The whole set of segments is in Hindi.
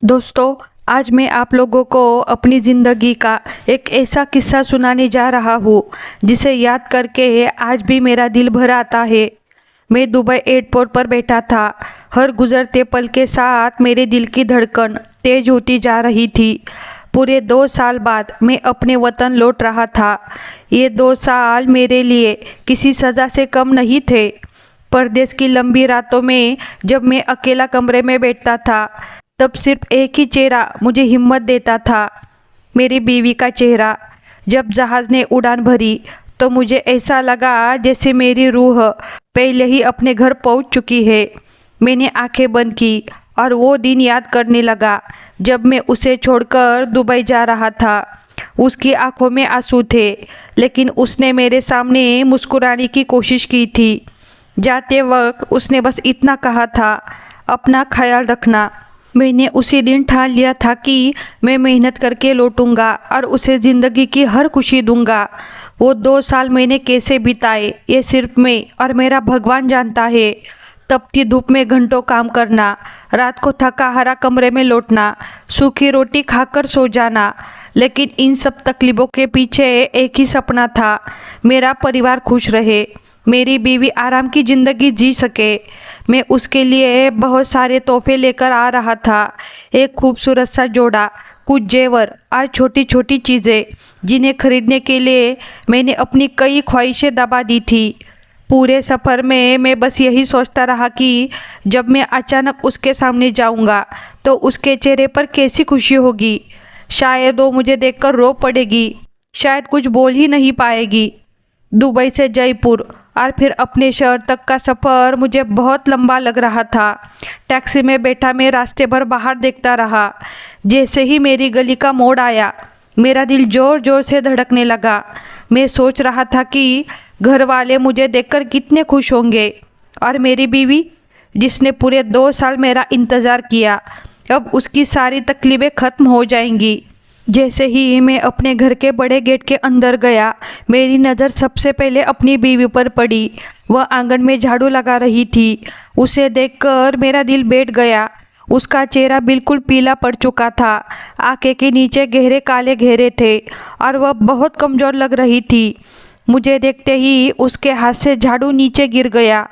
दोस्तों, आज मैं आप लोगों को अपनी ज़िंदगी का एक ऐसा किस्सा सुनाने जा रहा हूँ जिसे याद करके आज भी मेरा दिल भर आता है। मैं दुबई एयरपोर्ट पर बैठा था। हर गुजरते पल के साथ मेरे दिल की धड़कन तेज होती जा रही थी। पूरे 2 साल बाद मैं अपने वतन लौट रहा था। ये 2 साल मेरे लिए किसी सज़ा से कम नहीं थे। परदेश की लंबी रातों में जब मैं अकेला कमरे में बैठता था, तब सिर्फ एक ही चेहरा मुझे हिम्मत देता था, मेरी बीवी का चेहरा। जब जहाज़ ने उड़ान भरी तो मुझे ऐसा लगा जैसे मेरी रूह पहले ही अपने घर पहुंच चुकी है। मैंने आंखें बंद की और वो दिन याद करने लगा जब मैं उसे छोड़कर दुबई जा रहा था। उसकी आंखों में आंसू थे, लेकिन उसने मेरे सामने मुस्कुराने की कोशिश की थी। जाते वक्त उसने बस इतना कहा था, अपना ख्याल रखना। मैंने उसी दिन ठान लिया था कि मैं मेहनत करके लौटूंगा और उसे ज़िंदगी की हर खुशी दूंगा। वो 2 साल मैंने कैसे बिताए ये सिर्फ मैं और मेरा भगवान जानता है। तपती धूप में घंटों काम करना, रात को थका हारा कमरे में लौटना, सूखी रोटी खाकर सो जाना, लेकिन इन सब तकलीफ़ों के पीछे एक ही सपना था, मेरा परिवार खुश रहे, मेरी बीवी आराम की ज़िंदगी जी सके। मैं उसके लिए बहुत सारे तोहफे लेकर आ रहा था। एक खूबसूरत सा जोड़ा, कुछ जेवर और छोटी छोटी चीज़ें जिन्हें खरीदने के लिए मैंने अपनी कई ख्वाहिशें दबा दी थी। पूरे सफ़र में मैं बस यही सोचता रहा कि जब मैं अचानक उसके सामने जाऊंगा तो उसके चेहरे पर कैसी खुशी होगी। शायद वो मुझे देखकर रो पड़ेगी, शायद कुछ बोल ही नहीं पाएगी। दुबई से जयपुर और फिर अपने शहर तक का सफ़र मुझे बहुत लंबा लग रहा था। टैक्सी में बैठा मैं रास्ते भर बाहर देखता रहा। जैसे ही मेरी गली का मोड़ आया, मेरा दिल ज़ोर ज़ोर से धड़कने लगा। मैं सोच रहा था कि घर वाले मुझे देखकर कितने खुश होंगे, और मेरी बीवी जिसने पूरे 2 साल मेरा इंतज़ार किया, अब उसकी सारी तकलीफ़ें ख़त्म हो जाएंगी। जैसे ही मैं अपने घर के बड़े गेट के अंदर गया, मेरी नज़र सबसे पहले अपनी बीवी पर पड़ी। वह आंगन में झाड़ू लगा रही थी। उसे देखकर मेरा दिल बैठ गया। उसका चेहरा बिल्कुल पीला पड़ चुका था, आंखें के नीचे गहरे काले घेरे थे और वह बहुत कमज़ोर लग रही थी। मुझे देखते ही उसके हाथ से झाड़ू नीचे गिर गया।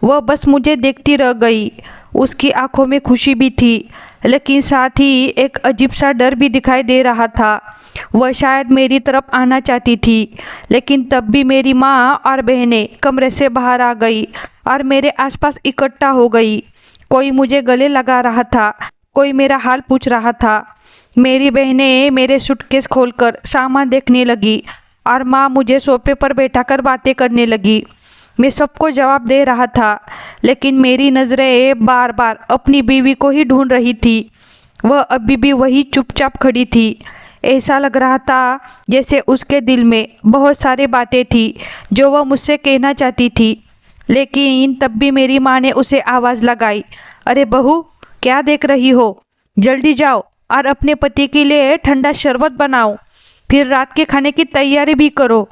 वह बस मुझे देखती रह गई। उसकी आंखों में खुशी भी थी, लेकिन साथ ही एक अजीब सा डर भी दिखाई दे रहा था। वह शायद मेरी तरफ आना चाहती थी, लेकिन तब भी मेरी माँ और बहनें कमरे से बाहर आ गई और मेरे आसपास इकट्ठा हो गई। कोई मुझे गले लगा रहा था, कोई मेरा हाल पूछ रहा था। मेरी बहनें मेरे सूटकेस खोलकर सामान देखने लगी और माँ मुझे सोफे पर बैठाकर बातें करने लगी। मैं सबको जवाब दे रहा था, लेकिन मेरी नज़रें बार बार अपनी बीवी को ही ढूंढ रही थी। वह अभी भी वही चुपचाप खड़ी थी। ऐसा लग रहा था जैसे उसके दिल में बहुत सारी बातें थी जो वह मुझसे कहना चाहती थी। लेकिन तब भी मेरी माँ ने उसे आवाज़ लगाई, अरे बहू, क्या देख रही हो? जल्दी जाओ और अपने पति के लिए ठंडा शरबत बनाओ, फिर रात के खाने की तैयारी भी करो।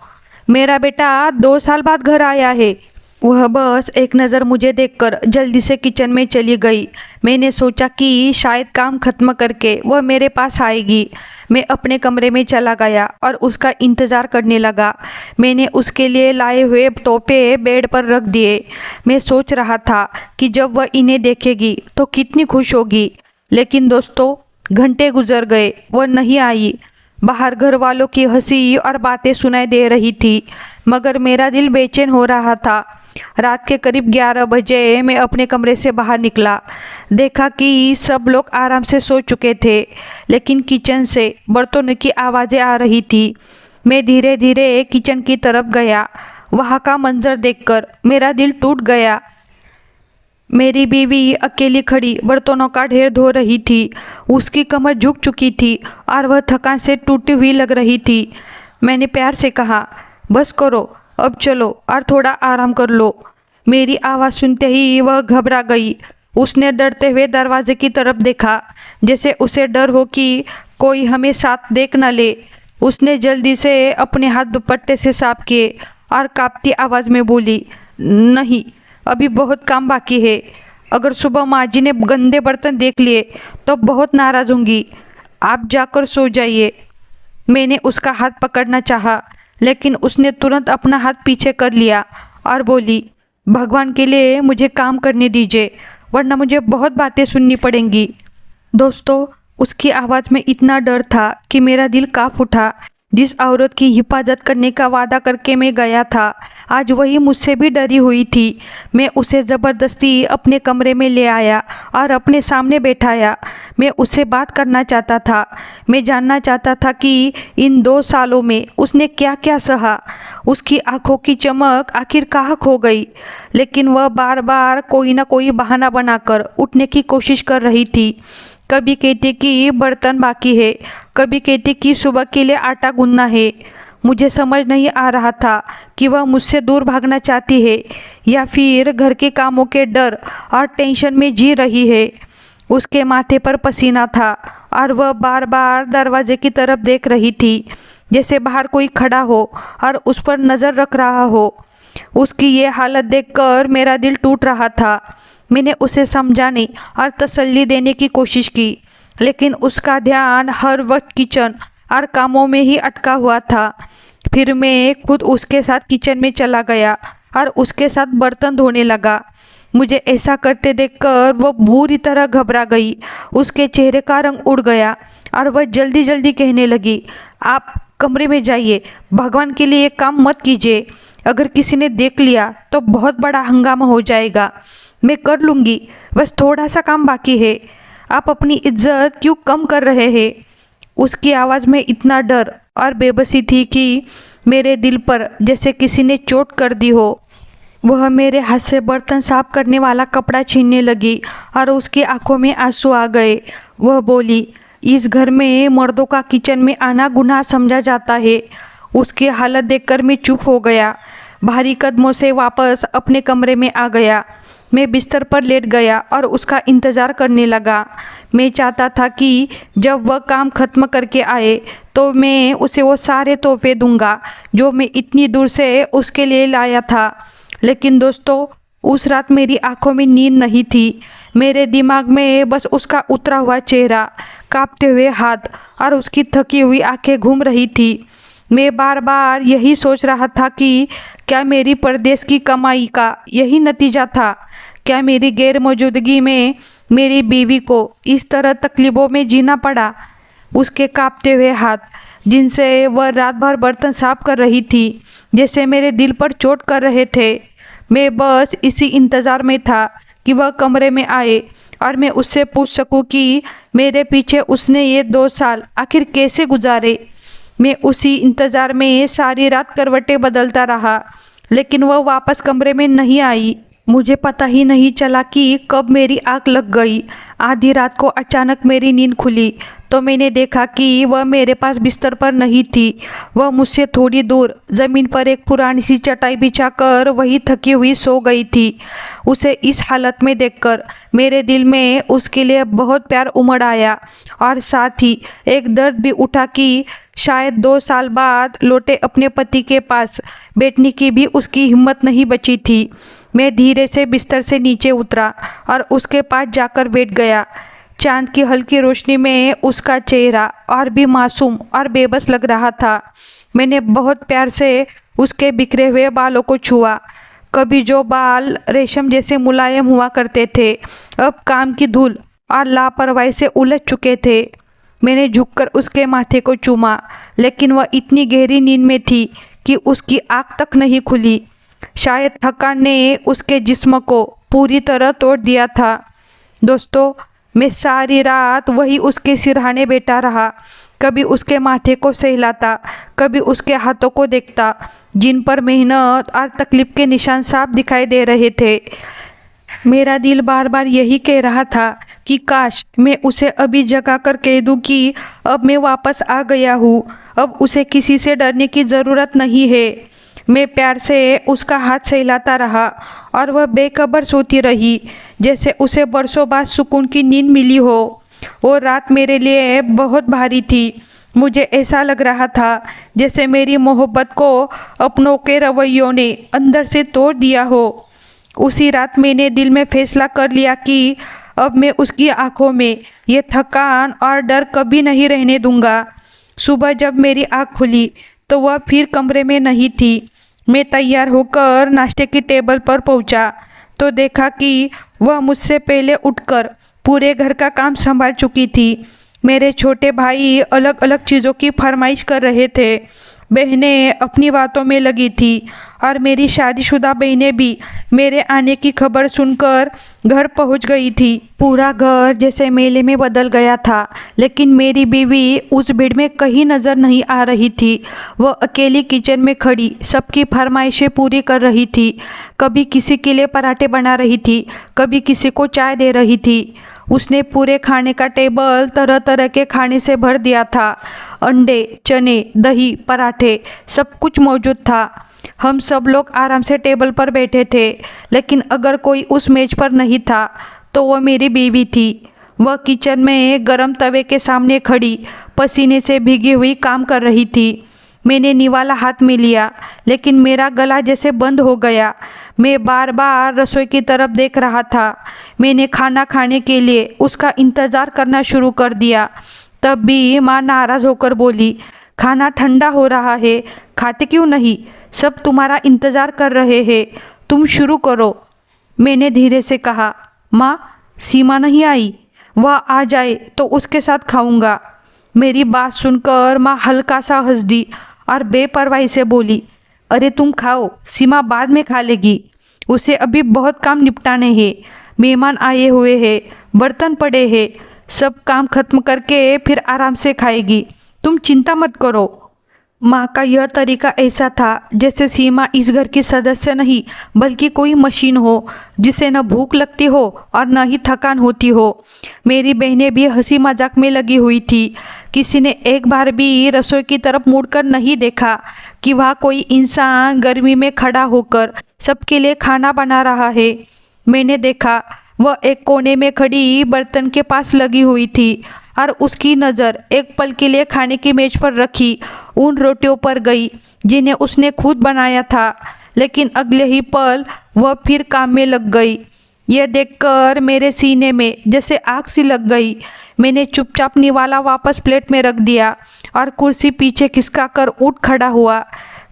मेरा बेटा 2 साल बाद घर आया है। वह बस एक नज़र मुझे देखकर जल्दी से किचन में चली गई। मैंने सोचा कि शायद काम खत्म करके वह मेरे पास आएगी। मैं अपने कमरे में चला गया और उसका इंतज़ार करने लगा। मैंने उसके लिए लाए हुए तोहफे बेड पर रख दिए। मैं सोच रहा था कि जब वह इन्हें देखेगी तो कितनी खुश होगी। लेकिन दोस्तों, घंटे गुजर गए, वह नहीं आई। बाहर घर वालों की हंसी और बातें सुनाई दे रही थी, मगर मेरा दिल बेचैन हो रहा था। रात के करीब 11 बजे मैं अपने कमरे से बाहर निकला। देखा कि सब लोग आराम से सो चुके थे, लेकिन किचन से बर्तनों की आवाज़ें आ रही थी। मैं धीरे धीरे किचन की तरफ गया। वहाँ का मंजर देखकर मेरा दिल टूट गया। मेरी बीवी अकेली खड़ी बर्तनों का ढेर धो रही थी। उसकी कमर झुक चुकी थी और वह थकान से टूटी हुई लग रही थी। मैंने प्यार से कहा, बस करो, अब चलो और थोड़ा आराम कर लो। मेरी आवाज़ सुनते ही वह घबरा गई। उसने डरते हुए दरवाजे की तरफ देखा, जैसे उसे डर हो कि कोई हमें साथ देख न ले। उसने जल्दी से अपने हाथ दुपट्टे से साफ किए और कांपती आवाज़ में बोली, नहीं, अभी बहुत काम बाकी है। अगर सुबह माँ जी ने गंदे बर्तन देख लिए तो बहुत नाराज़ होंगी। आप जाकर सो जाइए। मैंने उसका हाथ पकड़ना चाहा, लेकिन उसने तुरंत अपना हाथ पीछे कर लिया और बोली, भगवान के लिए मुझे काम करने दीजिए, वरना मुझे बहुत बातें सुननी पड़ेंगी। दोस्तों, उसकी आवाज़ में इतना डर था कि मेरा दिल काँप उठा। जिस औरत की हिफाजत करने का वादा करके मैं गया था, आज वही मुझसे भी डरी हुई थी। मैं उसे ज़बरदस्ती अपने कमरे में ले आया और अपने सामने बैठाया। मैं उससे बात करना चाहता था। मैं जानना चाहता था कि इन 2 सालों में उसने क्या क्या सहा। उसकी आंखों की चमक आखिर कहाँ खो गई। लेकिन वह बार बार कोई ना कोई बहाना बनाकर उठने की कोशिश कर रही थी। कभी कहती कि बर्तन बाकी है, कभी कहती कि सुबह के लिए आटा गूंदना है। मुझे समझ नहीं आ रहा था कि वह मुझसे दूर भागना चाहती है या फिर घर के कामों के डर और टेंशन में जी रही है। उसके माथे पर पसीना था और वह बार बार दरवाजे की तरफ देख रही थी, जैसे बाहर कोई खड़ा हो और उस पर नज़र रख रहा हो। उसकी ये हालत देखकर मेरा दिल टूट रहा था। मैंने उसे समझाने और तसल्ली देने की कोशिश की, लेकिन उसका ध्यान हर वक्त किचन और कामों में ही अटका हुआ था। फिर मैं खुद उसके साथ किचन में चला गया और उसके साथ बर्तन धोने लगा। मुझे ऐसा करते देखकर वो बुरी तरह घबरा गई। उसके चेहरे का रंग उड़ गया और वह जल्दी जल्दी कहने लगी, आप कमरे में जाइए, भगवान के लिए ये काम मत कीजिए। अगर किसी ने देख लिया तो बहुत बड़ा हंगामा हो जाएगा। मैं कर लूँगी, बस थोड़ा सा काम बाकी है। आप अपनी इज्जत क्यों कम कर रहे हैं? उसकी आवाज़ में इतना डर और बेबसी थी कि मेरे दिल पर जैसे किसी ने चोट कर दी हो। वह मेरे हाथ से बर्तन साफ करने वाला कपड़ा छीनने लगी और उसकी आंखों में आंसू आ गए। वह बोली, इस घर में मर्दों का किचन में आना गुनाह समझा जाता है। उसकी हालत देखकर मैं चुप हो गया। भारी कदमों से वापस अपने कमरे में आ गया। मैं बिस्तर पर लेट गया और उसका इंतज़ार करने लगा। मैं चाहता था कि जब वह काम ख़त्म करके आए तो मैं उसे वो सारे तोहफे दूंगा जो मैं इतनी दूर से उसके लिए लाया था। लेकिन दोस्तों, उस रात मेरी आंखों में नींद नहीं थी। मेरे दिमाग में बस उसका उतरा हुआ चेहरा, कांपते हुए हाथ और उसकी थकी हुई आंखें घूम रही थी। मैं बार बार यही सोच रहा था कि क्या मेरी परदेश की कमाई का यही नतीजा था? क्या मेरी गैर मौजूदगी में मेरी बीवी को इस तरह तकलीफ़ों में जीना पड़ा? उसके कांपते हुए हाथ जिनसे वह रात भर बर्तन साफ कर रही थी, जैसे मेरे दिल पर चोट कर रहे थे। मैं बस इसी इंतज़ार में था कि वह कमरे में आए और मैं उससे पूछ सकूं कि मेरे पीछे उसने ये 2 साल आखिर कैसे गुजारे। मैं उसी इंतज़ार में सारी रात करवटें बदलता रहा, लेकिन वह वापस कमरे में नहीं आई। मुझे पता ही नहीं चला कि कब मेरी आँख लग गई। आधी रात को अचानक मेरी नींद खुली तो मैंने देखा कि वह मेरे पास बिस्तर पर नहीं थी। वह मुझसे थोड़ी दूर ज़मीन पर एक पुरानी सी चटाई बिछाकर वही थकी हुई सो गई थी। उसे इस हालत में देखकर मेरे दिल में उसके लिए बहुत प्यार उमड़ आया और साथ ही एक दर्द भी उठा कि शायद 2 साल बाद लौटे अपने पति के पास बैठने की भी उसकी हिम्मत नहीं बची थी। मैं धीरे से बिस्तर से नीचे उतरा और उसके पास जाकर बैठ गया। चांद की हल्की रोशनी में उसका चेहरा और भी मासूम और बेबस लग रहा था। मैंने बहुत प्यार से उसके बिखरे हुए बालों को छुआ। कभी जो बाल रेशम जैसे मुलायम हुआ करते थे, अब काम की धूल और लापरवाही से उलझ चुके थे। मैंने झुककर उसके माथे को चूमा, लेकिन वह इतनी गहरी नींद में थी कि उसकी आँख तक नहीं खुली। शायद थकान ने उसके जिस्म को पूरी तरह तोड़ दिया था। दोस्तों, मैं सारी रात वही उसके सिरहाने बैठा रहा। कभी उसके माथे को सहलाता, कभी उसके हाथों को देखता जिन पर मेहनत और तकलीफ के निशान साफ दिखाई दे रहे थे। मेरा दिल बार बार यही कह रहा था कि काश मैं उसे अभी जगा कर कह दूं कि अब मैं वापस आ गया हूँ, अब उसे किसी से डरने की ज़रूरत नहीं है। मैं प्यार से उसका हाथ सहलाता रहा और वह बेखबर सोती रही, जैसे उसे बरसों बाद सुकून की नींद मिली हो। वो रात मेरे लिए बहुत भारी थी। मुझे ऐसा लग रहा था जैसे मेरी मोहब्बत को अपनों के रवैयों ने अंदर से तोड़ दिया हो। उसी रात मैंने दिल में फैसला कर लिया कि अब मैं उसकी आंखों में ये थकान और डर कभी नहीं रहने दूंगा। सुबह जब मेरी आँख खुली तो वह फिर कमरे में नहीं थी। मैं तैयार होकर नाश्ते की टेबल पर पहुंचा तो देखा कि वह मुझसे पहले उठकर पूरे घर का काम संभाल चुकी थी। मेरे छोटे भाई अलग अलग चीज़ों की फरमाइश कर रहे थे, बहनें अपनी बातों में लगी थी और मेरी शादीशुदा बहनें भी मेरे आने की खबर सुनकर घर पहुंच गई थी। पूरा घर जैसे मेले में बदल गया था, लेकिन मेरी बीवी उस भीड़ में कहीं नज़र नहीं आ रही थी। वह अकेली किचन में खड़ी सबकी फरमाइशें पूरी कर रही थी। कभी किसी के लिए पराठे बना रही थी, कभी किसी को चाय दे रही थी। उसने पूरे खाने का टेबल तरह तरह के खाने से भर दिया था। अंडे, चने, दही, पराठे, सब कुछ मौजूद था। हम सब लोग आराम से टेबल पर बैठे थे, लेकिन अगर कोई उस मेज पर नहीं था तो वह मेरी बीवी थी। वह किचन में गरम तवे के सामने खड़ी पसीने से भीगी हुई काम कर रही थी। मैंने निवाला हाथ में लिया, लेकिन मेरा गला जैसे बंद हो गया। मैं बार बार रसोई की तरफ देख रहा था। मैंने खाना खाने के लिए उसका इंतज़ार करना शुरू कर दिया। तब भी माँ नाराज़ होकर बोली, खाना ठंडा हो रहा है, खाते क्यों नहीं? सब तुम्हारा इंतज़ार कर रहे हैं, तुम शुरू करो। मैंने धीरे से कहा, माँ, सीमा नहीं आई, वह आ जाए तो उसके साथ खाऊंगा। मेरी बात सुनकर माँ हल्का सा हंस दी और बेपरवाही से बोली, अरे तुम खाओ, सीमा बाद में खा लेगी, उसे अभी बहुत काम निपटाने हैं। मेहमान आए हुए हैं, बर्तन पड़े हैं, सब काम खत्म करके फिर आराम से खाएगी, तुम चिंता मत करो। माँ का यह तरीका ऐसा था जैसे सीमा इस घर की सदस्य नहीं बल्कि कोई मशीन हो जिसे न भूख लगती हो और न ही थकान होती हो। मेरी बहनें भी हंसी मजाक में लगी हुई थी। किसी ने एक बार भी रसोई की तरफ मुड़कर नहीं देखा कि वहाँ कोई इंसान गर्मी में खड़ा होकर सबके लिए खाना बना रहा है। मैंने देखा वह एक कोने में खड़ी बर्तन के पास लगी हुई थी और उसकी नज़र एक पल के लिए खाने की मेज पर रखी उन रोटियों पर गई जिन्हें उसने खुद बनाया था, लेकिन अगले ही पल वह फिर काम में लग गई। यह देखकर मेरे सीने में जैसे आग सी लग गई। मैंने चुपचाप निवाला वापस प्लेट में रख दिया और कुर्सी पीछे खिसका कर उठ खड़ा हुआ,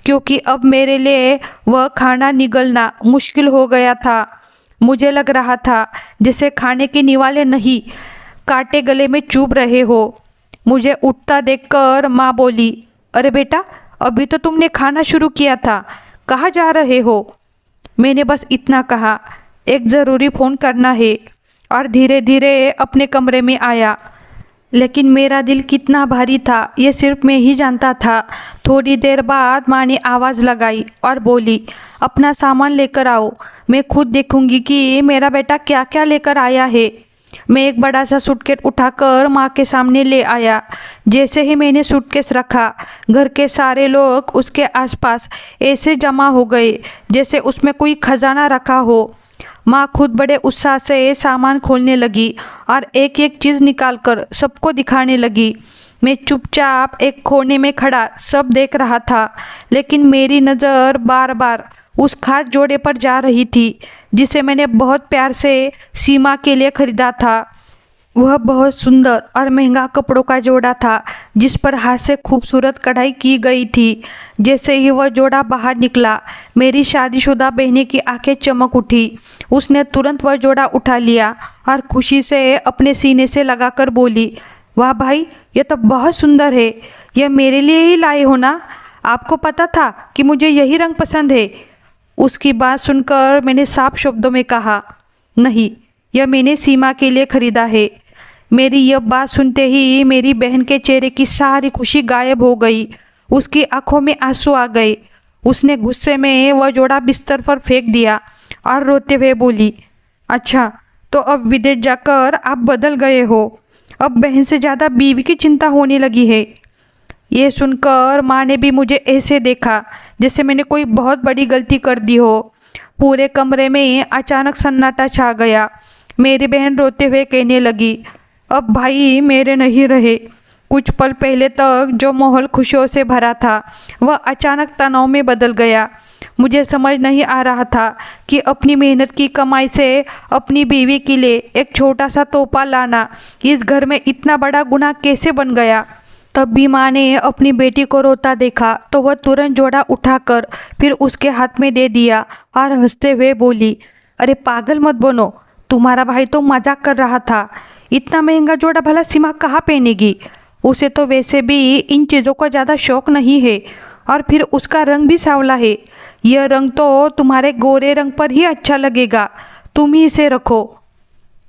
क्योंकि अब मेरे लिए वह खाना निगलना मुश्किल हो गया था। मुझे लग रहा था जैसे खाने के निवाले नहीं, कांटे गले में चुभ रहे हो। मुझे उठता देखकर माँ बोली, अरे बेटा, अभी तो तुमने खाना शुरू किया था, कहाँ जा रहे हो? मैंने बस इतना कहा, एक ज़रूरी फ़ोन करना है, और धीरे धीरे अपने कमरे में आया। लेकिन मेरा दिल कितना भारी था ये सिर्फ मैं ही जानता था। थोड़ी देर बाद माँ ने आवाज़ लगाई और बोली, अपना सामान लेकर आओ, मैं खुद देखूंगी कि मेरा बेटा क्या क्या लेकर आया है। मैं एक बड़ा सा सूटकेस उठाकर माँ के सामने ले आया। जैसे ही मैंने सूटकेस रखा, घर के सारे लोग उसके आसपास ऐसे जमा हो गए जैसे उसमें कोई खजाना रखा हो। माँ खुद बड़े उत्साह से सामान खोलने लगी और एक एक चीज़ निकालकर सबको दिखाने लगी। मैं चुपचाप एक कोने में खड़ा सब देख रहा था, लेकिन मेरी नज़र बार बार उस खास जोड़े पर जा रही थी जिसे मैंने बहुत प्यार से सीमा के लिए खरीदा था। वह बहुत सुंदर और महंगा कपड़ों का जोड़ा था जिस पर हाथ से खूबसूरत कढ़ाई की गई थी। जैसे ही वह जोड़ा बाहर निकला, मेरी शादीशुदा बहन की आंखें चमक उठी। उसने तुरंत वह जोड़ा उठा लिया और खुशी से अपने सीने से लगाकर बोली, वाह भाई, यह तो बहुत सुंदर है, यह मेरे लिए ही लाए हो ना? आपको पता था कि मुझे यही रंग पसंद है? उसकी बात सुनकर मैंने साफ शब्दों में कहा, नहीं, यह मैंने सीमा के लिए खरीदा है। मेरी यह बात सुनते ही मेरी बहन के चेहरे की सारी खुशी गायब हो गई। उसकी आंखों में आंसू आ गए। उसने गुस्से में वह जोड़ा बिस्तर पर फेंक दिया और रोते हुए बोली, अच्छा, तो अब विदेश जाकर आप बदल गए हो, अब बहन से ज़्यादा बीवी की चिंता होने लगी है। ये सुनकर माँ ने भी मुझे ऐसे देखा जैसे मैंने कोई बहुत बड़ी गलती कर दी हो। पूरे कमरे में अचानक सन्नाटा छा गया। मेरी बहन रोते हुए कहने लगी, अब भाई मेरे नहीं रहे। कुछ पल पहले तक जो माहौल खुशियों से भरा था वह अचानक तनाव में बदल गया। मुझे समझ नहीं आ रहा था कि अपनी मेहनत की कमाई से अपनी बीवी के लिए एक छोटा सा तोहफा लाना इस घर में इतना बड़ा गुनाह कैसे बन गया। तब भी माँ ने अपनी बेटी को रोता देखा तो वह तुरंत जोड़ा उठाकर फिर उसके हाथ में दे दिया और हंसते हुए बोली, अरे पागल मत बनो, तुम्हारा भाई तो मजाक कर रहा था। इतना महंगा जोड़ा भला सीमा कहाँ पहनेगी? उसे तो वैसे भी इन चीज़ों का ज़्यादा शौक नहीं है और फिर उसका रंग भी सांवला है। यह रंग तो तुम्हारे गोरे रंग पर ही अच्छा लगेगा, तुम ही इसे रखो।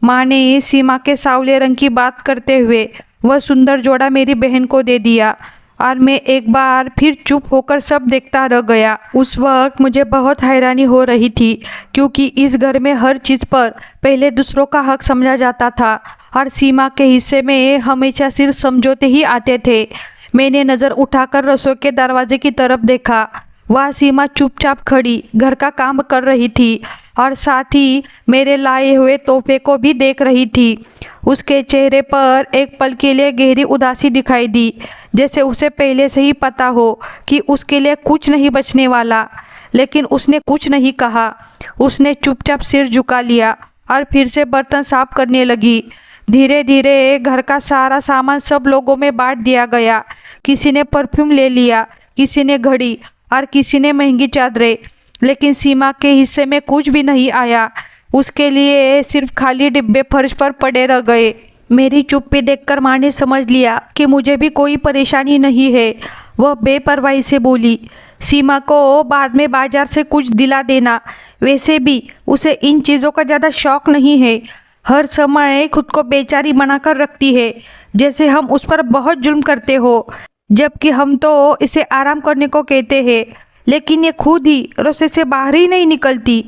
माँ ने सीमा के सांवले रंग की बात करते हुए वह सुंदर जोड़ा मेरी बहन को दे दिया और मैं एक बार फिर चुप होकर सब देखता रह गया। उस वक्त मुझे बहुत हैरानी हो रही थी क्योंकि इस घर में हर चीज़ पर पहले दूसरों का हक समझा जाता था और सीमा के हिस्से में हमेशा सिर्फ समझौते ही आते थे। मैंने नज़र उठाकर रसोई के दरवाजे की तरफ देखा। वह सीमा चुपचाप खड़ी घर का काम कर रही थी और साथ ही मेरे लाए हुए तोहफे को भी देख रही थी। उसके चेहरे पर एक पल के लिए गहरी उदासी दिखाई दी, जैसे उसे पहले से ही पता हो कि उसके लिए कुछ नहीं बचने वाला। लेकिन उसने कुछ नहीं कहा। उसने चुपचाप सिर झुका लिया और फिर से बर्तन साफ करने लगी। धीरे धीरे घर का सारा सामान सब लोगों में बांट दिया गया। किसी ने परफ्यूम ले लिया, किसी ने घड़ी और किसी ने महंगी चादरें, लेकिन सीमा के हिस्से में कुछ भी नहीं आया। उसके लिए सिर्फ खाली डिब्बे फर्श पर पड़े रह गए। मेरी चुप्पी देखकर माँ ने समझ लिया कि मुझे भी कोई परेशानी नहीं है। वह बेपरवाही से बोली, सीमा को बाद में बाजार से कुछ दिला देना, वैसे भी उसे इन चीज़ों का ज़्यादा शौक नहीं है। हर समय खुद को बेचारी बनाकर रखती है, जैसे हम उस पर बहुत जुल्म करते हो, जबकि हम तो इसे आराम करने को कहते हैं, लेकिन ये खुद ही रसोई से बाहर ही नहीं निकलती।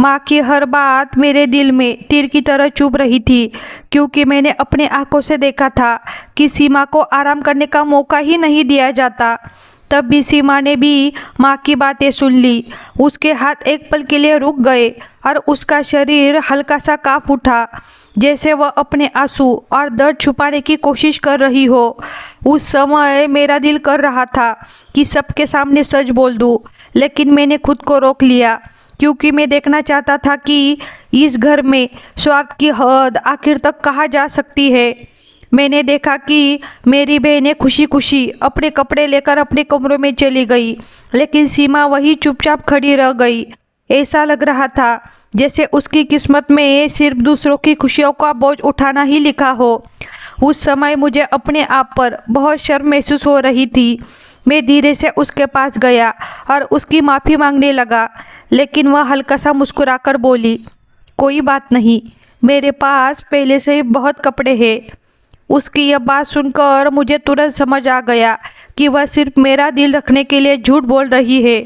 माँ की हर बात मेरे दिल में तीर की तरह चुभ रही थी क्योंकि मैंने अपने आंखों से देखा था कि सीमा को आराम करने का मौका ही नहीं दिया जाता। तब भी सीमा ने भी माँ की बातें सुन ली। उसके हाथ एक पल के लिए रुक गए और उसका शरीर हल्का सा काँप उठा, जैसे वह अपने आंसू और दर्द छुपाने की कोशिश कर रही हो। उस समय मेरा दिल कर रहा था कि सबके सामने सच बोल दूं, लेकिन मैंने खुद को रोक लिया क्योंकि मैं देखना चाहता था कि इस घर में स्वार्थ की हद आखिर तक कहाँ जा सकती है। मैंने देखा कि मेरी बहनें खुशी खुशी अपने कपड़े लेकर अपने कमरों में चली गई, लेकिन सीमा वही चुपचाप खड़ी रह गई। ऐसा लग रहा था जैसे उसकी किस्मत में सिर्फ दूसरों की खुशियों का बोझ उठाना ही लिखा हो। उस समय मुझे अपने आप पर बहुत शर्म महसूस हो रही थी। मैं धीरे से उसके पास गया और उसकी माफ़ी मांगने लगा, लेकिन वह हल्का सा मुस्कुराकर बोली, कोई बात नहीं, मेरे पास पहले से ही बहुत कपड़े हैं। उसकी यह बात सुनकर मुझे तुरंत समझ आ गया कि वह सिर्फ मेरा दिल रखने के लिए झूठ बोल रही है।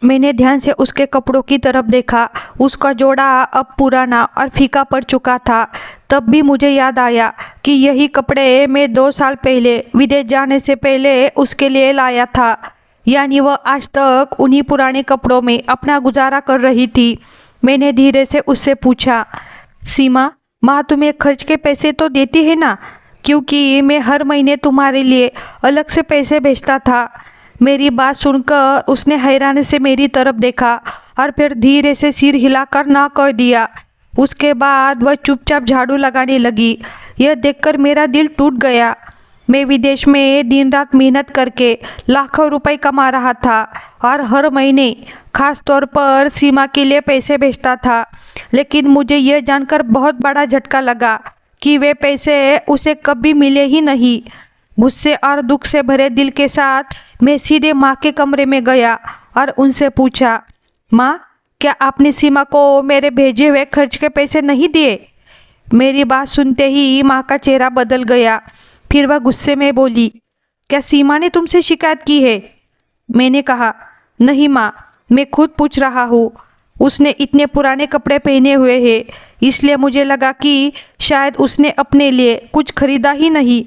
मैंने ध्यान से उसके कपड़ों की तरफ देखा। उसका जोड़ा अब पुराना और फीका पड़ चुका था। तब भी मुझे याद आया कि यही कपड़े मैं 2 साल पहले विदेश जाने से पहले उसके लिए लाया था। यानी वह आज तक उन्हीं पुराने कपड़ों में अपना गुजारा कर रही थी। मैंने धीरे से उससे पूछा, सीमा, माँ तुम्हें खर्च के पैसे तो देती है ना? क्योंकि मैं हर महीने तुम्हारे लिए अलग से पैसे भेजता था। मेरी बात सुनकर उसने हैरानी से मेरी तरफ देखा और फिर धीरे से सिर हिलाकर ना कह दिया। उसके बाद वह चुपचाप झाड़ू लगाने लगी। यह देखकर मेरा दिल टूट गया। मैं विदेश में दिन रात मेहनत करके लाखों रुपए कमा रहा था और हर महीने खास तौर पर सीमा के लिए पैसे भेजता था, लेकिन मुझे यह जानकर बहुत बड़ा झटका लगा कि वे पैसे उसे कभी मिले ही नहीं। गुस्से और दुख से भरे दिल के साथ मैं सीधे माँ के कमरे में गया और उनसे पूछा, माँ, क्या आपने सीमा को मेरे भेजे हुए खर्च के पैसे नहीं दिए? मेरी बात सुनते ही माँ का चेहरा बदल गया। फिर वह गुस्से में बोली, क्या सीमा ने तुमसे शिकायत की है? मैंने कहा, नहीं माँ, मैं खुद पूछ रहा हूँ। उसने इतने पुराने कपड़े पहने हुए हैं, इसलिए मुझे लगा कि शायद उसने अपने लिए कुछ खरीदा ही नहीं।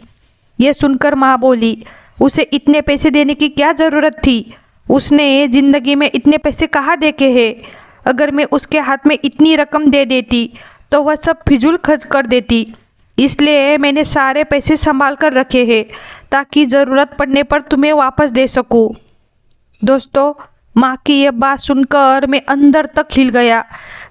यह सुनकर माँ बोली, उसे इतने पैसे देने की क्या ज़रूरत थी? उसने ज़िंदगी में इतने पैसे कहाँ देखे हैं? अगर मैं उसके हाथ में इतनी रकम दे देती तो वह सब फिजूल खर्च कर देती। इसलिए मैंने सारे पैसे संभाल कर रखे हैं ताकि ज़रूरत पड़ने पर तुम्हें वापस दे सकूं। दोस्तों, माँ की ये बात सुनकर मैं अंदर तक हिल गया।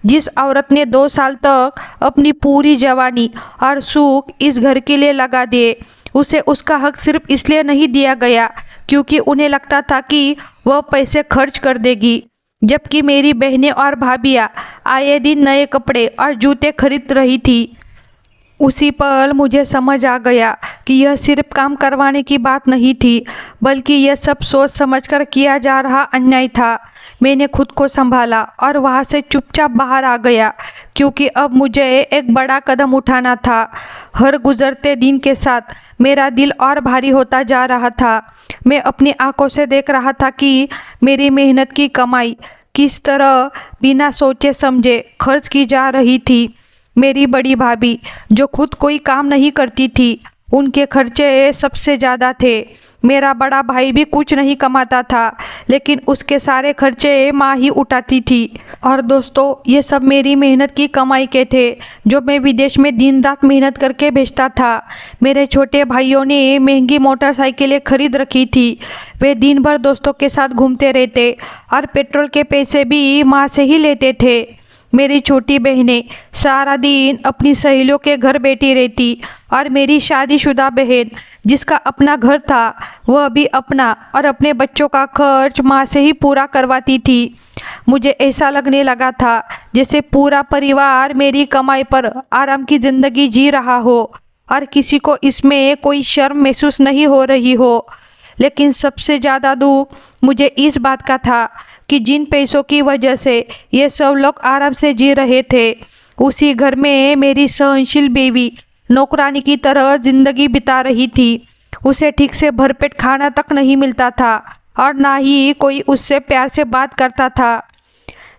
जिस औरत ने 2 साल तक अपनी पूरी जवानी और सुख इस घर के लिए लगा दिए, उसे उसका हक सिर्फ इसलिए नहीं दिया गया क्योंकि उन्हें लगता था कि वह पैसे खर्च कर देगी, जबकि मेरी बहनें और भाभियाँ आए दिन नए कपड़े और जूते खरीद रही थी। उसी पल मुझे समझ आ गया कि यह सिर्फ काम करवाने की बात नहीं थी, बल्कि यह सब सोच समझकर किया जा रहा अन्याय था। मैंने खुद को संभाला और वहाँ से चुपचाप बाहर आ गया, क्योंकि अब मुझे एक बड़ा कदम उठाना था। हर गुजरते दिन के साथ मेरा दिल और भारी होता जा रहा था। मैं अपनी आंखों से देख रहा था कि मेरी मेहनत की कमाई किस तरह बिना सोचे समझे खर्च की जा रही थी। मेरी बड़ी भाभी, जो खुद कोई काम नहीं करती थी, उनके खर्चे सबसे ज़्यादा थे। मेरा बड़ा भाई भी कुछ नहीं कमाता था, लेकिन उसके सारे खर्चे माँ ही उठाती थी। और दोस्तों, ये सब मेरी मेहनत की कमाई के थे, जो मैं विदेश में दिन रात मेहनत करके भेजता था। मेरे छोटे भाइयों ने महंगी मोटरसाइकिलें खरीद रखी थी। वे दिन भर दोस्तों के साथ घूमते रहते और पेट्रोल के पैसे भी माँ से ही लेते थे। मेरी छोटी बहनें सारा दिन अपनी सहेलियों के घर बैठी रहती और मेरी शादीशुदा बहन, जिसका अपना घर था, वह भी अपना और अपने बच्चों का खर्च माँ से ही पूरा करवाती थी। मुझे ऐसा लगने लगा था जैसे पूरा परिवार मेरी कमाई पर आराम की ज़िंदगी जी रहा हो और किसी को इसमें कोई शर्म महसूस नहीं हो रही हो। लेकिन सबसे ज़्यादा दुख मुझे इस बात का था कि जिन पैसों की वजह से ये सब लोग आराम से जी रहे थे, उसी घर में मेरी सहनशील बीवी नौकरानी की तरह ज़िंदगी बिता रही थी। उसे ठीक से भरपेट खाना तक नहीं मिलता था और ना ही कोई उससे प्यार से बात करता था।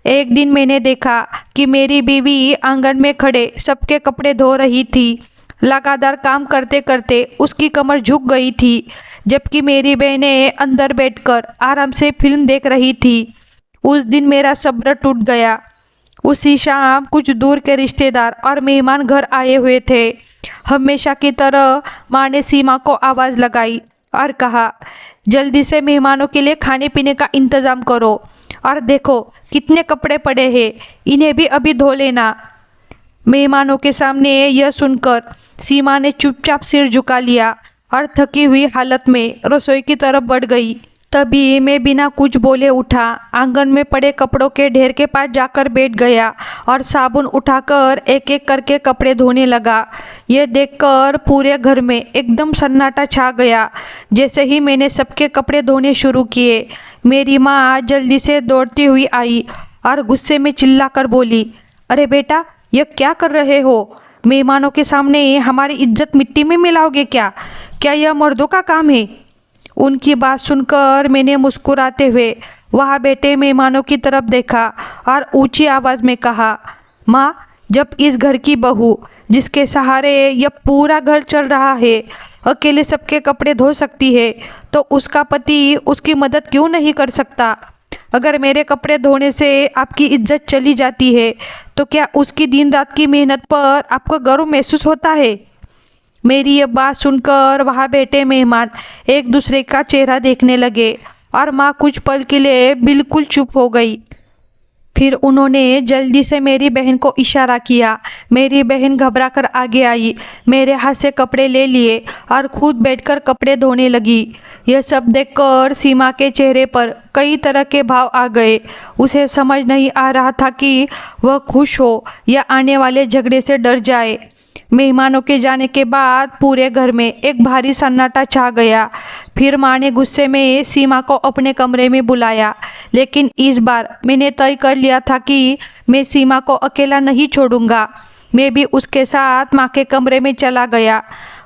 एक दिन मैंने देखा कि मेरी बीवी आंगन में खड़े सबके कपड़े धो रही थी। लगातार काम करते करते उसकी कमर झुक गई थी, जबकि मेरी बहनें अंदर बैठकर आराम से फिल्म देख रही थी। उस दिन मेरा सब्र टूट गया। उसी शाम कुछ दूर के रिश्तेदार और मेहमान घर आए हुए थे। हमेशा की तरह माँ ने सीमा को आवाज़ लगाई और कहा, जल्दी से मेहमानों के लिए खाने पीने का इंतज़ाम करो और देखो कितने कपड़े पड़े हैं, इन्हें भी अभी धो लेना। मेहमानों के सामने यह सुनकर सीमा ने चुपचाप सिर झुका लिया और थकी हुई हालत में रसोई की तरफ बढ़ गई। तभी मैं बिना कुछ बोले उठा, आंगन में पड़े कपड़ों के ढेर के पास जाकर बैठ गया और साबुन उठाकर एक एक करके कपड़े धोने लगा। यह देखकर पूरे घर में एकदम सन्नाटा छा गया। जैसे ही मैंने सबके कपड़े धोने शुरू किए, मेरी माँ जल्दी से दौड़ती हुई आई और गुस्से में चिल्लाकर बोली, अरे बेटा, यह क्या कर रहे हो? मेहमानों के सामने हमारी इज्जत मिट्टी में मिलाओगे क्या? क्या यह मर्दों का काम है? उनकी बात सुनकर मैंने मुस्कुराते हुए वहाँ बैठे मेहमानों की तरफ देखा और ऊंची आवाज़ में कहा, माँ, जब इस घर की बहू, जिसके सहारे यह पूरा घर चल रहा है, अकेले सबके कपड़े धो सकती है, तो उसका पति उसकी मदद क्यों नहीं कर सकता? अगर मेरे कपड़े धोने से आपकी इज्जत चली जाती है, तो क्या उसकी दिन रात की मेहनत पर आपको गर्व महसूस होता है? मेरी ये बात सुनकर वहाँ बैठे मेहमान एक दूसरे का चेहरा देखने लगे और माँ कुछ पल के लिए बिल्कुल चुप हो गई। फिर उन्होंने जल्दी से मेरी बहन को इशारा किया। मेरी बहन घबराकर आगे आई, मेरे हाथ से कपड़े ले लिए और खुद बैठकर कपड़े धोने लगी। यह सब देखकर सीमा के चेहरे पर कई तरह के भाव आ गए। उसे समझ नहीं आ रहा था कि वह खुश हो या आने वाले झगड़े से डर जाए। मेहमानों के जाने के बाद पूरे घर में एक भारी सन्नाटा छा गया। फिर माँ ने गुस्से में सीमा को अपने कमरे में बुलाया, लेकिन इस बार मैंने तय कर लिया था कि मैं सीमा को अकेला नहीं छोड़ूंगा। मैं भी उसके साथ माँ के कमरे में चला गया।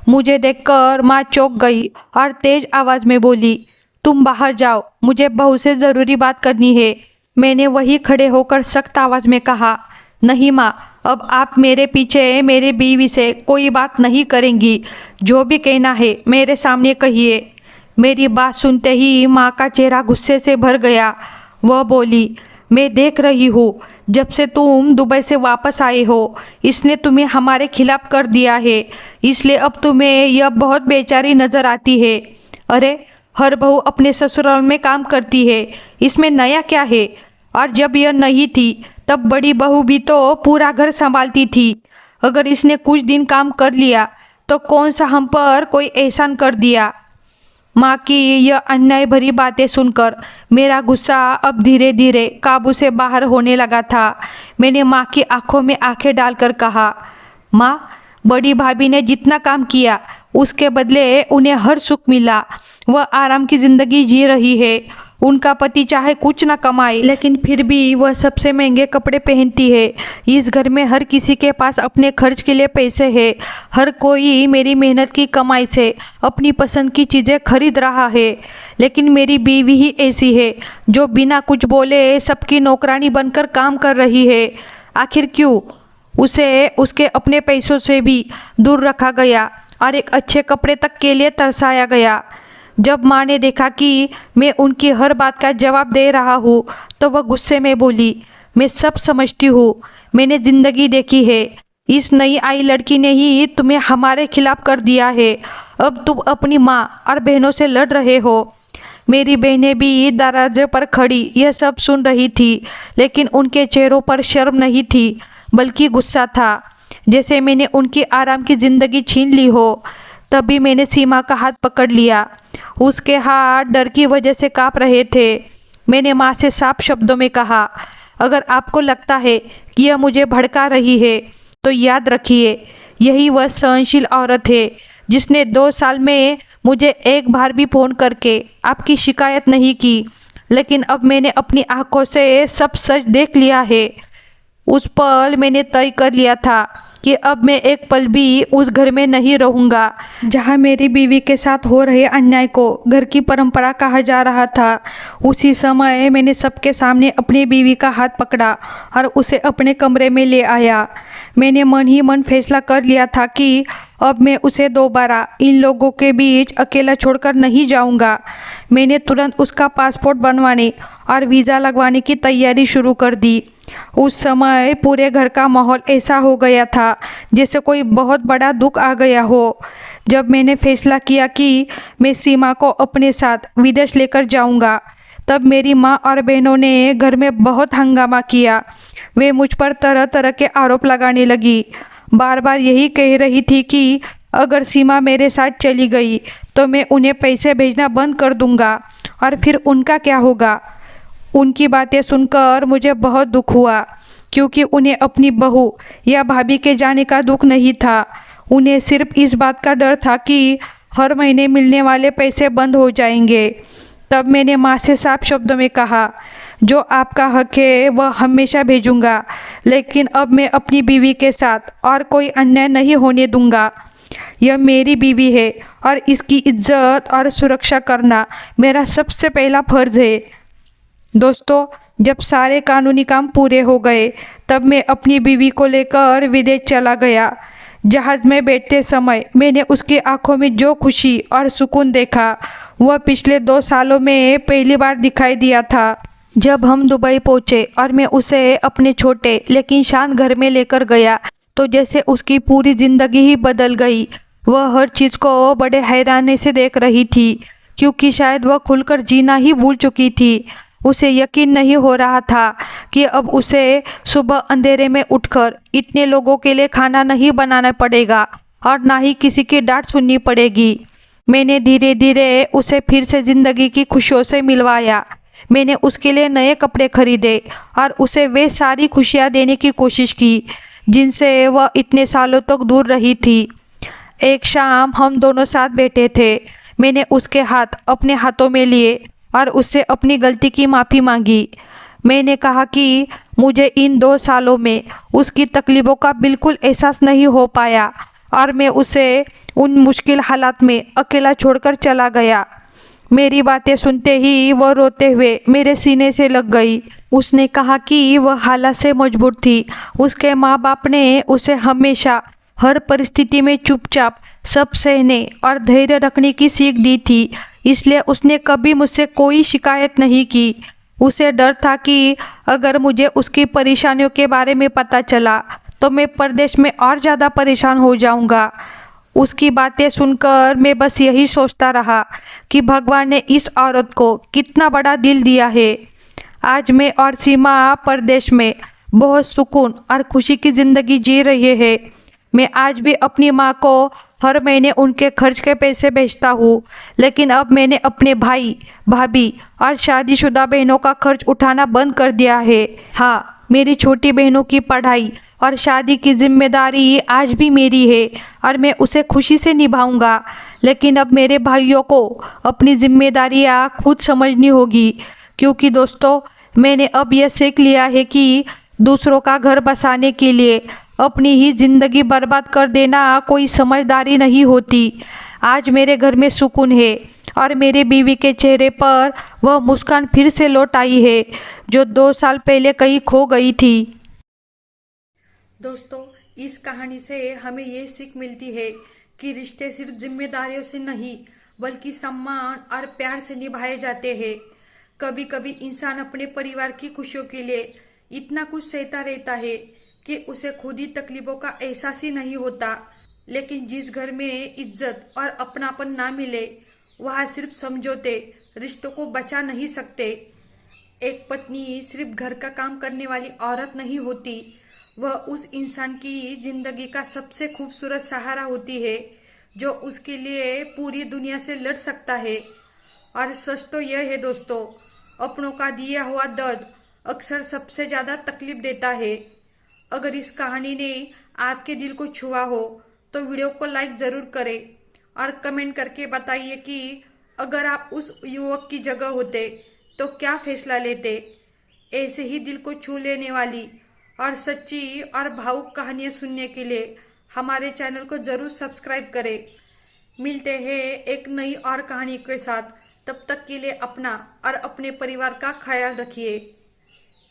मुझे देखकर माँ चौंक गई और तेज आवाज़ में बोली, तुम बाहर जाओ, मुझे बहू से ज़रूरी बात करनी है। मैंने वहीं खड़े होकर सख्त आवाज़ में कहा, नहीं माँ, अब आप मेरे पीछे मेरे बीवी से कोई बात नहीं करेंगी। जो भी कहना है मेरे सामने कहिए। मेरी बात सुनते ही माँ का चेहरा गुस्से से भर गया। वह बोली, मैं देख रही हूँ, जब से तुम दुबई से वापस आए हो, इसने तुम्हें हमारे खिलाफ कर दिया है, इसलिए अब तुम्हें यह बहुत बेचारी नज़र आती है। अरे, हर बहू अपने ससुराल में काम करती है, इसमें नया क्या है। और जब यह नहीं थी तब बड़ी बहू भी तो पूरा घर संभालती थी। अगर इसने कुछ दिन काम कर लिया तो कौन सा हम पर कोई एहसान कर दिया। माँ की यह अन्याय भरी बातें सुनकर मेरा गुस्सा अब धीरे धीरे काबू से बाहर होने लगा था। मैंने माँ की आंखों में आंखें डालकर कहा, माँ, बड़ी भाभी ने जितना काम किया उसके बदले उन्हें हर सुख मिला। वह आराम की ज़िंदगी जी रही है। उनका पति चाहे कुछ ना कमाए लेकिन फिर भी वह सबसे महंगे कपड़े पहनती है। इस घर में हर किसी के पास अपने खर्च के लिए पैसे हैं। हर कोई मेरी मेहनत की कमाई से अपनी पसंद की चीज़ें खरीद रहा है। लेकिन मेरी बीवी ही ऐसी है जो बिना कुछ बोले सबकी नौकरानी बनकर काम कर रही है। आखिर क्यों? उसे उसके अपने पैसों से भी दूर रखा गया और एक अच्छे कपड़े तक के लिए तरसाया गया। जब माँ ने देखा कि मैं उनकी हर बात का जवाब दे रहा हूँ तो वह गुस्से में बोली, मैं सब समझती हूँ, मैंने ज़िंदगी देखी है। इस नई आई लड़की ने ही तुम्हें हमारे खिलाफ कर दिया है। अब तुम अपनी माँ और बहनों से लड़ रहे हो। मेरी बहनें भी दरवाजे पर खड़ी यह सब सुन रही थी, लेकिन उनके चेहरों पर शर्म नहीं थी बल्कि गुस्सा था, जैसे मैंने उनकी आराम की ज़िंदगी छीन ली हो। तभी मैंने सीमा का हाथ पकड़ लिया। उसके हाथ डर की वजह से काँप रहे थे। मैंने माँ से साफ शब्दों में कहा, अगर आपको लगता है कि यह मुझे भड़का रही है तो याद रखिए, यही वह सहनशील औरत है जिसने 2 साल में मुझे एक बार भी फ़ोन करके आपकी शिकायत नहीं की। लेकिन अब मैंने अपनी आंखों से सब सच देख लिया है। उस पल मैंने तय कर लिया था कि अब मैं एक पल भी उस घर में नहीं रहूँगा जहाँ मेरी बीवी के साथ हो रहे अन्याय को घर की परंपरा कहा जा रहा था। उसी समय मैंने सबके सामने अपनी बीवी का हाथ पकड़ा और उसे अपने कमरे में ले आया। मैंने मन ही मन फैसला कर लिया था कि अब मैं उसे दोबारा इन लोगों के बीच अकेला छोड़कर नहीं जाऊंगा। मैंने तुरंत उसका पासपोर्ट बनवाने और वीज़ा लगवाने की तैयारी शुरू कर दी। उस समय पूरे घर का माहौल ऐसा हो गया था जैसे कोई बहुत बड़ा दुख आ गया हो। जब मैंने फैसला किया कि मैं सीमा को अपने साथ विदेश लेकर जाऊंगा, तब मेरी माँ और बहनों ने घर में बहुत हंगामा किया। वे मुझ पर तरह तरह के आरोप लगाने लगी। बार बार यही कह रही थी कि अगर सीमा मेरे साथ चली गई तो मैं उन्हें पैसे भेजना बंद कर दूंगा और फिर उनका क्या होगा। उनकी बातें सुनकर मुझे बहुत दुख हुआ, क्योंकि उन्हें अपनी बहू या भाभी के जाने का दुख नहीं था। उन्हें सिर्फ इस बात का डर था कि हर महीने मिलने वाले पैसे बंद हो जाएंगे। तब मैंने माँ से साफ शब्दों में कहा, जो आपका हक है वह हमेशा भेजूंगा, लेकिन अब मैं अपनी बीवी के साथ और कोई अन्याय नहीं होने दूंगा। यह मेरी बीवी है और इसकी इज्जत और सुरक्षा करना मेरा सबसे पहला फर्ज है। दोस्तों, जब सारे कानूनी काम पूरे हो गए तब मैं अपनी बीवी को लेकर विदेश चला गया। जहाज़ में बैठते समय मैंने उसकी आंखों में जो खुशी और सुकून देखा वह पिछले 2 सालों में पहली बार दिखाई दिया था। जब हम दुबई पहुँचे और मैं उसे अपने छोटे लेकिन शांत घर में लेकर गया तो जैसे उसकी पूरी ज़िंदगी ही बदल गई। वह हर चीज़ को बड़े हैरानी से देख रही थी, क्योंकि शायद वह खुलकर जीना ही भूल चुकी थी। उसे यकीन नहीं हो रहा था कि अब उसे सुबह अंधेरे में उठकर इतने लोगों के लिए खाना नहीं बनाना पड़ेगा और ना ही किसी की डांट सुननी पड़ेगी। मैंने धीरे धीरे उसे फिर से ज़िंदगी की खुशियों से मिलवाया। मैंने उसके लिए नए कपड़े खरीदे और उसे वे सारी खुशियाँ देने की कोशिश की जिनसे वह इतने सालों तक दूर रही थी। एक शाम हम दोनों साथ बैठे थे। मैंने उसके हाथ अपने हाथों में लिए और उससे अपनी गलती की माफ़ी मांगी। मैंने कहा कि मुझे इन 2 सालों में उसकी तकलीफ़ों का बिल्कुल एहसास नहीं हो पाया और मैं उसे उन मुश्किल हालात में अकेला छोड़कर चला गया। मेरी बातें सुनते ही वह रोते हुए मेरे सीने से लग गई। उसने कहा कि वह हालात से मजबूर थी। उसके माँ बाप ने उसे हमेशा हर परिस्थिति में चुपचाप सब सहने और धैर्य रखने की सीख दी थी, इसलिए उसने कभी मुझसे कोई शिकायत नहीं की। उसे डर था कि अगर मुझे उसकी परेशानियों के बारे में पता चला तो मैं परदेश में और ज़्यादा परेशान हो जाऊंगा। उसकी बातें सुनकर मैं बस यही सोचता रहा कि भगवान ने इस औरत को कितना बड़ा दिल दिया है। आज मैं और सीमा परदेश में बहुत सुकून और खुशी की ज़िंदगी जी रहे हैं। मैं आज भी अपनी माँ को हर महीने उनके खर्च के पैसे भेजता हूँ, लेकिन अब मैंने अपने भाई, भाभी और शादीशुदा बहनों का खर्च उठाना बंद कर दिया है। हाँ, मेरी छोटी बहनों की पढ़ाई और शादी की जिम्मेदारी आज भी मेरी है और मैं उसे खुशी से निभाऊंगा। लेकिन अब मेरे भाइयों को अपनी जिम्मेदारियाँ खुद समझनी होगी, क्योंकि दोस्तों मैंने अब यह सीख लिया है कि दूसरों का घर बसाने के लिए अपनी ही ज़िंदगी बर्बाद कर देना कोई समझदारी नहीं होती। आज मेरे घर में सुकून है और मेरे बीवी के चेहरे पर वह मुस्कान फिर से लौट आई है जो 2 साल पहले कहीं खो गई थी। दोस्तों, इस कहानी से हमें ये सीख मिलती है कि रिश्ते सिर्फ जिम्मेदारियों से नहीं बल्कि सम्मान और प्यार से निभाए जाते हैं। कभी कभी इंसान अपने परिवार की खुशियों के लिए इतना कुछ सहता रहता है कि उसे खुद ही तकलीफों का एहसास ही नहीं होता। लेकिन जिस घर में इज्जत और अपनापन ना मिले वहाँ सिर्फ समझौते रिश्तों को बचा नहीं सकते। एक पत्नी सिर्फ घर का काम करने वाली औरत नहीं होती, वह उस इंसान की जिंदगी का सबसे खूबसूरत सहारा होती है जो उसके लिए पूरी दुनिया से लड़ सकता है। और सच तो यह है दोस्तों, अपनों का दिया हुआ दर्द अक्सर सबसे ज़्यादा तकलीफ देता है। अगर इस कहानी ने आपके दिल को छुआ हो तो वीडियो को लाइक ज़रूर करें और कमेंट करके बताइए कि अगर आप उस युवक की जगह होते तो क्या फैसला लेते। ऐसे ही दिल को छू लेने वाली और सच्ची और भावुक कहानियाँ सुनने के लिए हमारे चैनल को ज़रूर सब्सक्राइब करें। मिलते हैं एक नई और कहानी के साथ। तब तक के लिए अपना और अपने परिवार का ख्याल रखिए।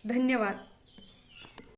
धन्यवाद।